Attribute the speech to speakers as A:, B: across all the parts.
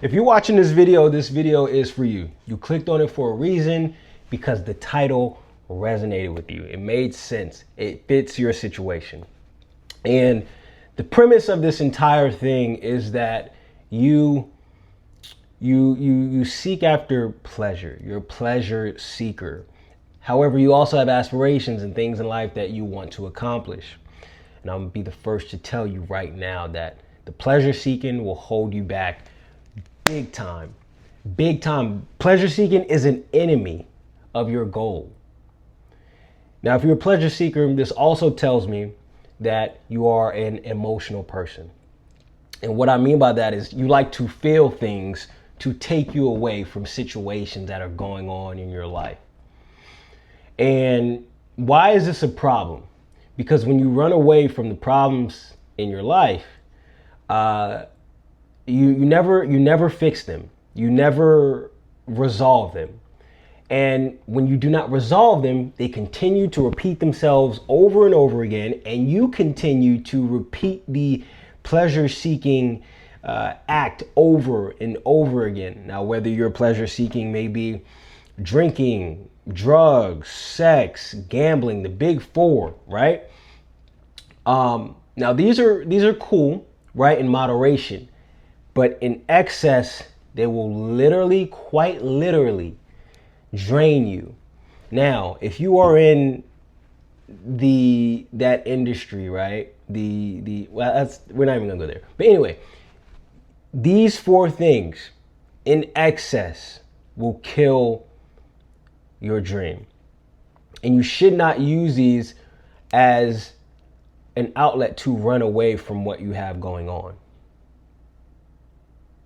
A: If you're watching this video is for you. You clicked on it for a reason because the title resonated with you. It made sense. It fits your situation. And the premise of this entire thing is that you seek after pleasure. You're a pleasure seeker. However, you also have aspirations and things in life that you want to accomplish. And I'm gonna be the first to tell you right now that the pleasure seeking will hold you back big time. Big time. Pleasure seeking is an enemy of your goal. Now, if you're a pleasure seeker, this also tells me that you are an emotional person. And what I mean by that is you like to feel things to take you away from situations that are going on in your life. And why is this a problem? Because when you run away from the problems in your life, you never fix them. You never resolve them. And when you do not resolve them, they continue to repeat themselves over and over again, and you continue to repeat the pleasure-seeking act over and over again. Now, whether your pleasure-seeking may be drinking, drugs, sex, gambling, the big four, right? Now, these are cool, right, in moderation, but in excess, they will literally, quite literally, drain you. Now, if you are in that industry, right? Well, we're not even gonna go there. But anyway, these four things in excess will kill your dream. And you should not use these as an outlet to run away from what you have going on.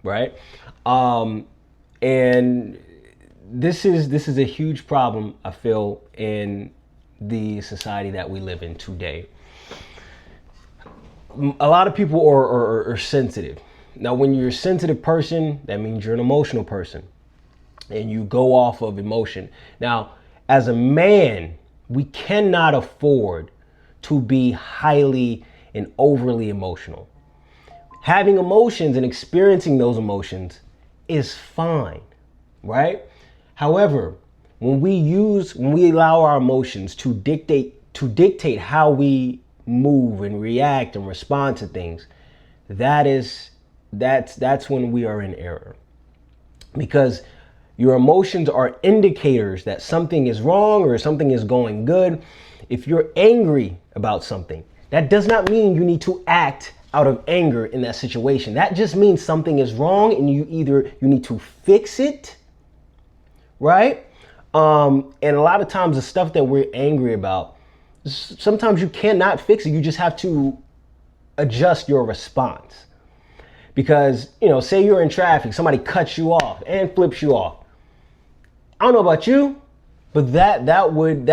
A: Right? And this is a huge problem, I feel, in the society that we live in today. A lot of people are sensitive. Now, when you're a sensitive person, that means you're an emotional person and you go off of emotion. Now, as a man, we cannot afford to be highly and overly emotional. Having emotions and experiencing those emotions is fine, right? However, when we allow our emotions to dictate how we move and react and respond to things, that's when we are in error. Because your emotions are indicators that something is wrong or something is going good. If you're angry about something, that does not mean you need to act out of anger in that situation. That just means something is wrong and you need to fix it, right? And a lot of times the stuff that we're angry about, sometimes you cannot fix it. You just have to adjust your response. Because, say you're in traffic, somebody cuts you off and flips you off. I don't know about you, but that would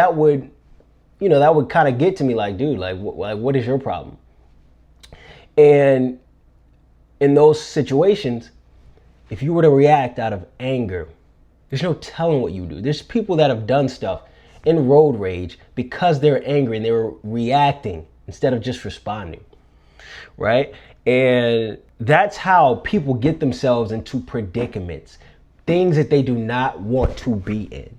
A: kind of get to me, like, dude, what is your problem? And in those situations, if you were to react out of anger, there's no telling what you do. There's people that have done stuff in road rage because they're angry and they were reacting instead of just responding, right? And that's how people get themselves into predicaments, things that they do not want to be in,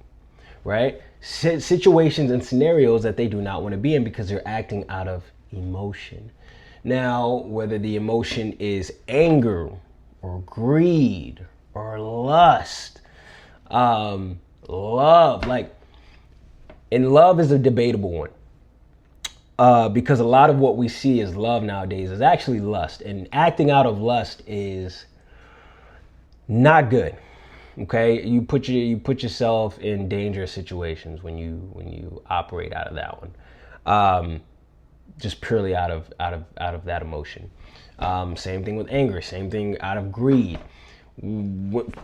A: right? Situations and scenarios that they do not want to be in because they're acting out of emotion. Now, whether the emotion is anger or greed or lust, love, and love is a debatable one. Because a lot of what we see as love nowadays is actually lust, and acting out of lust is not good. Okay, you put yourself in dangerous situations when you operate out of that one, just purely out of that emotion. Same thing with anger. Same thing out of greed.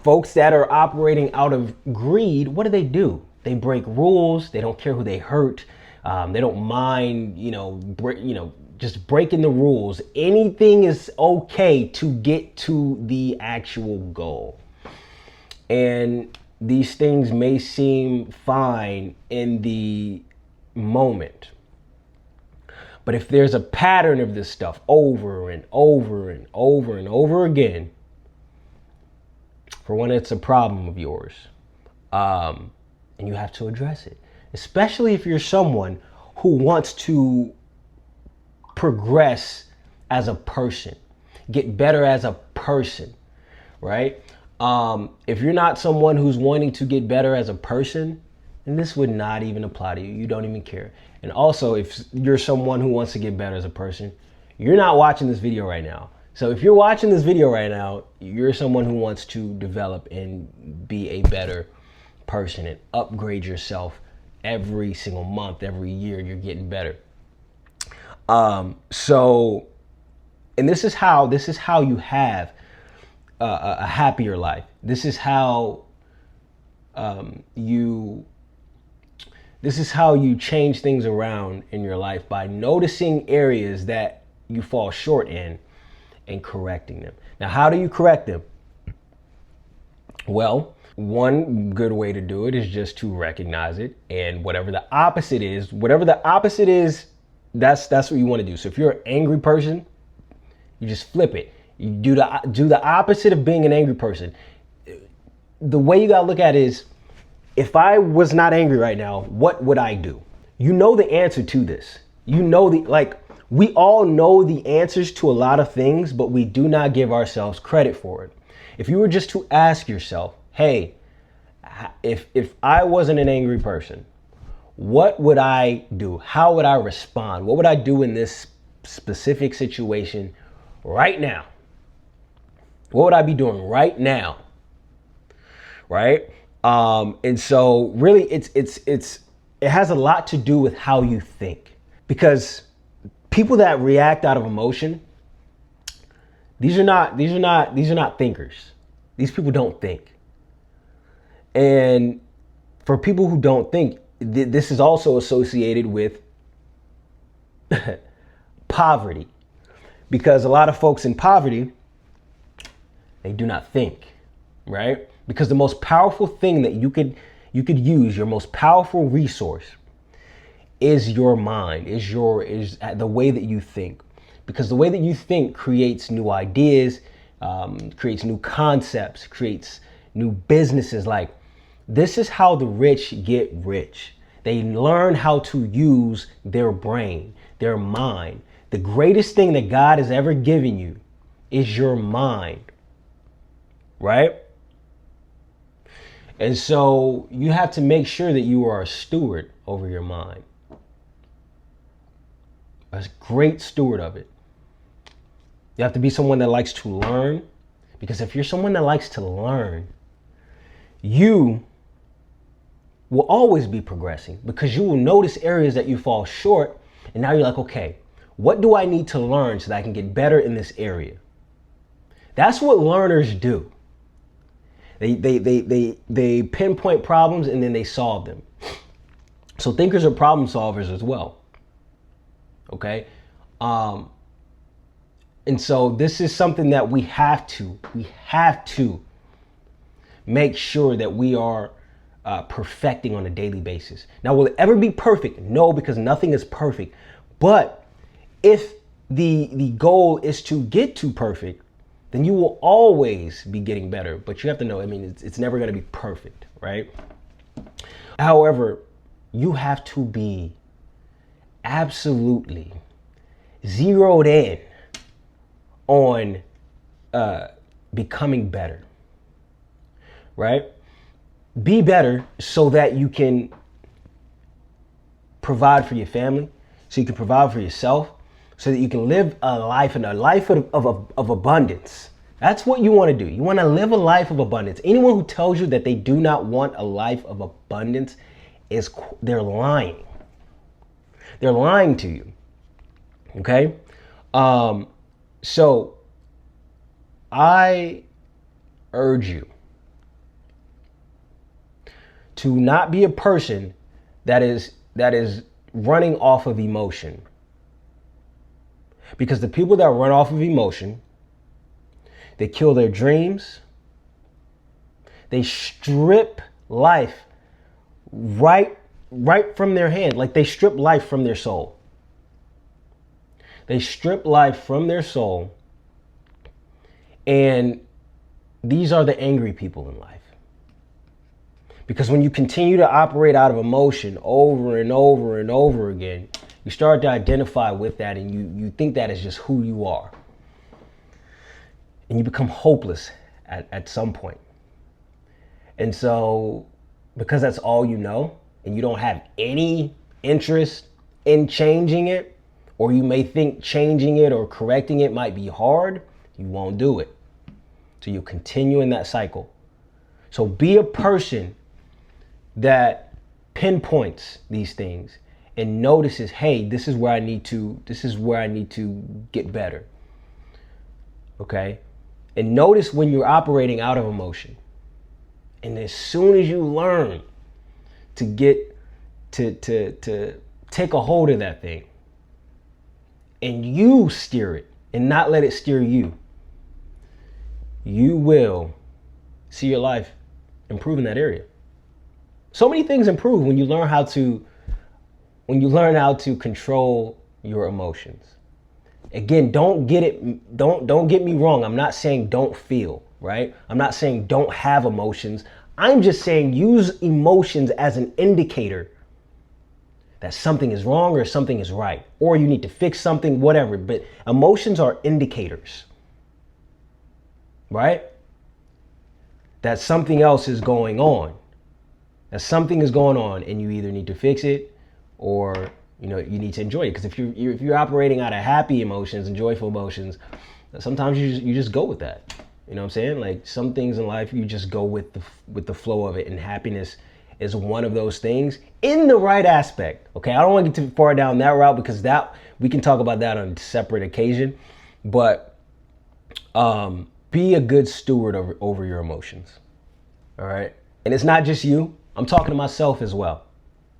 A: Folks that are operating out of greed, what do? They break rules. They don't care who they hurt. They don't mind, just breaking the rules. Anything is okay to get to the actual goal. And these things may seem fine in the moment. But if there's a pattern of this stuff over and over and over and over again, for when it's a problem of yours. And you have to address it, especially if you're someone who wants to progress as a person, get better as a person, right? If you're not someone who's wanting to get better as a person, then this would not even apply to you. You don't even care. And also, if you're someone who wants to get better as a person, you're not watching this video right now. So if you're watching this video right now, you're someone who wants to develop and be a better person and upgrade yourself every single month, every year. You're getting better. So, and this is how you have a happier life. This is how you change things around in your life, by noticing areas that you fall short in and correcting them. Now, how do you correct them? Well, one good way to do it is just to recognize it, and whatever the opposite is, that's what you want to do. So if you're an angry person, you just flip it. You do the opposite of being an angry person. The way you gotta look at it is, if I was not angry right now, what would I do? You know the answer to this. You know we all know the answers to a lot of things, but we do not give ourselves credit for it. If you were just to ask yourself, hey, if I wasn't an angry person, what would I do? How would I respond? What would I do in this specific situation right now? What would I be doing right now? Right? And so really it has a lot to do with how you think, because people that react out of emotion, these are not thinkers. These people don't think. And for people who don't think, this is also associated with poverty, because a lot of folks in poverty, they do not think, right? Because the most powerful thing that you could use, your most powerful resource, is your mind, is the way that you think. Because the way that you think creates new ideas, creates new concepts, creates new businesses. Like, this is how the rich get rich. They learn how to use their brain, their mind. The greatest thing that God has ever given you is your mind, right? And so you have to make sure that you are a steward over your mind. A great steward of it. You have to be someone that likes to learn, because if you're someone that likes to learn, you will always be progressing, because you will notice areas that you fall short, and now you're like, okay, what do I need to learn so that I can get better in this area? That's what learners do. They pinpoint problems and then they solve them. So thinkers are problem solvers as well. Okay? And so this is something that we have to make sure that we are perfecting on a daily basis. Now, will it ever be perfect? No, because nothing is perfect. But if the goal is to get to perfect, then you will always be getting better. But you have to know, I mean, it's never going to be perfect, right? However, you have to be absolutely zeroed in on becoming better, right? Be better so that you can provide for your family, so you can provide for yourself, so that you can live a life of abundance. That's what you want to do. You want to live a life of abundance. Anyone who tells you that they do not want a life of abundance, they're lying. They're lying to you. Okay? So I urge you to not be a person that is running off of emotion. Because the people that run off of emotion, they kill their dreams. They strip life right from their hand. Like, they strip life from their soul. They strip life from their soul, and these are the angry people in life. Because when you continue to operate out of emotion over and over and over again, you start to identify with that, and you think that is just who you are. And you become hopeless at some point. And so, because that's all you know, and you don't have any interest in changing it, or you may think changing it or correcting it might be hard, you won't do it. So you'll continue in that cycle. So be a person that pinpoints these things and notices, hey, this is where I need to get better. Okay? And notice when you're operating out of emotion. And as soon as you learn to get to take a hold of that thing and you steer it and not let it steer you, you will see your life improve in that area. So many things improve when you learn how to control your emotions. Again, don't get me wrong. I'm not saying don't feel, right? I'm not saying don't have emotions. I'm just saying use emotions as an indicator that something is wrong or something is right, or you need to fix something, whatever. But emotions are indicators, right? That something else is going on. That something is going on, and you either need to fix it or you need to enjoy it. Because if you're operating out of happy emotions and joyful emotions, sometimes you just go with that. You know what I'm saying? Like some things in life, you just go with the flow of it, and happiness is one of those things in the right aspect. Okay, I don't want to get too far down that route because that we can talk about that on a separate occasion. But be a good steward over your emotions. All right, and it's not just you. I'm talking to myself as well.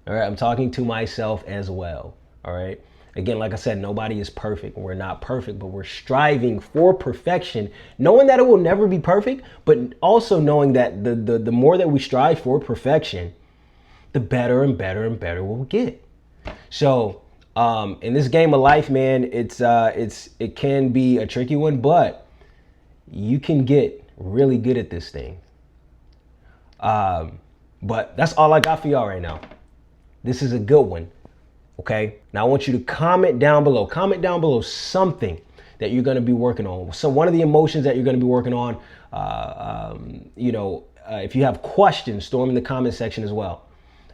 A: All right, I'm talking to myself as well. All right. Again, like I said, nobody is perfect. We're not perfect, but we're striving for perfection, knowing that it will never be perfect, but also knowing that the more that we strive for perfection, the better and better and better we'll get. So in this game of life, man, it can be a tricky one, but you can get really good at this thing. But that's all I got for y'all right now. This is a good one. Okay. Now I want you to comment down below. Comment down below something that you're going to be working on. So one of the emotions that you're going to be working on, if you have questions, throw them in the comment section as well.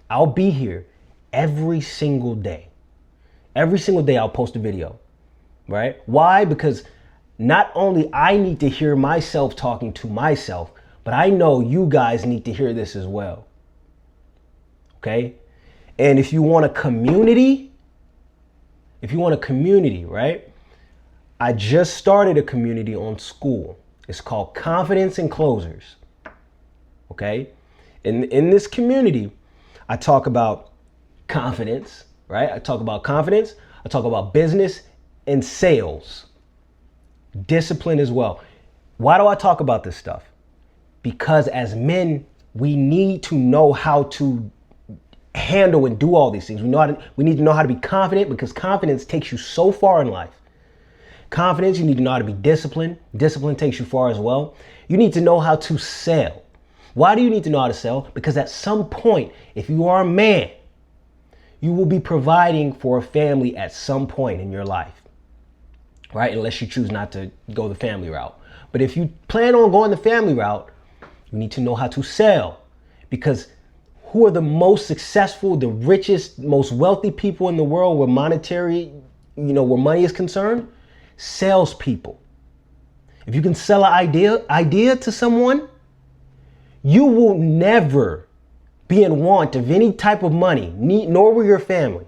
A: I'll be here every single day. Every single day I'll post a video, right? Why? Because not only I need to hear myself talking to myself, but I know you guys need to hear this as well. Okay. And if you want a community, right? I just started a community on School. It's called Confidence and Closers. Okay. In this community, I talk about confidence, right? I talk about confidence. I talk about business and sales, discipline as well. Why do I talk about this stuff? Because as men, we need to know how to handle and do all these things. We need to know how to be confident, because confidence takes you so far in life. Confidence, you need to know how to be disciplined. Discipline takes you far as well. You need to know how to sell. Why do you need to know how to sell? Because at some point, if you are a man, you will be providing for a family at some point in your life, right? Unless you choose not to go the family route. But if you plan on going the family route, you need to know how to sell, because who are the most successful, the richest, most wealthy people in the world where where money is concerned? Salespeople. If you can sell an idea to someone, you will never be in want of any type of money, nor will your family.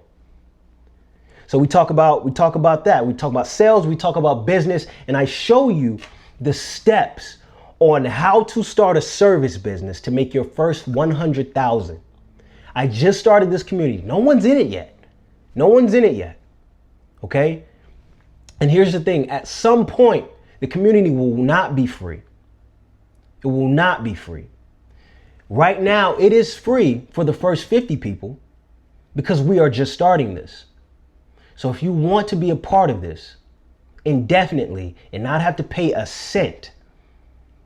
A: So we talk about that. We talk about sales, we talk about business, and I show you the steps on how to start a service business to make your first 100,000. I just started this community. No one's in it yet. Okay? And here's the thing. At some point, the community will not be free. It will not be free. Right now, it is free for the first 50 people because we are just starting this. So if you want to be a part of this indefinitely and not have to pay a cent,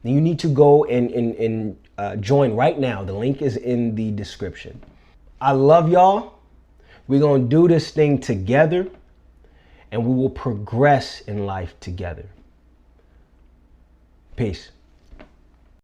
A: then you need to go and join right now. The link is in the description. I love y'all. We're going to do this thing together, and we will progress in life together. Peace.